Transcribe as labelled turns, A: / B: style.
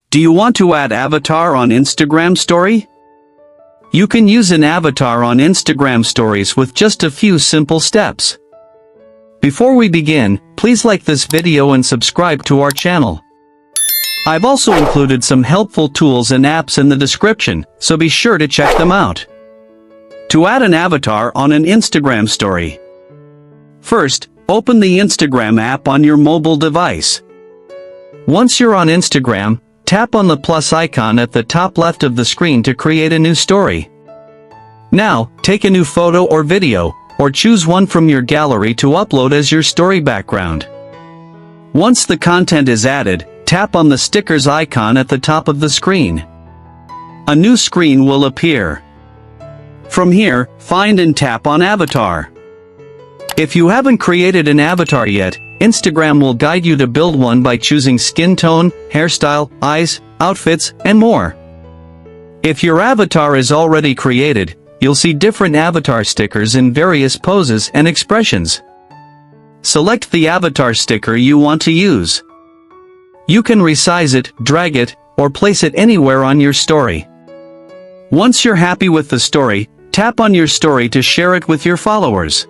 A: Do you want to add avatar on Instagram story? You can use an avatar on Instagram stories with just a few simple steps. Before we begin, please like this video and subscribe to our channel. I've also included some helpful tools and apps in the description, so be sure to check them out. To add an avatar on an Instagram story. First, open the Instagram app on your mobile device. Once you're on Instagram, tap on the plus icon at the top left of the screen to create a new story. Now, take a new photo or video, or choose one from your gallery to upload as your story background. Once the content is added, tap on the stickers icon at the top of the screen. A new screen will appear. From here, find and tap on Avatar. If you haven't created an avatar yet, Instagram will guide you to build one by choosing skin tone, hairstyle, eyes, outfits, and more. If your avatar is already created, you'll see different avatar stickers in various poses and expressions. Select the avatar sticker you want to use. You can resize it, drag it, or place it anywhere on your story. Once you're happy with the story, tap on your story to share it with your followers.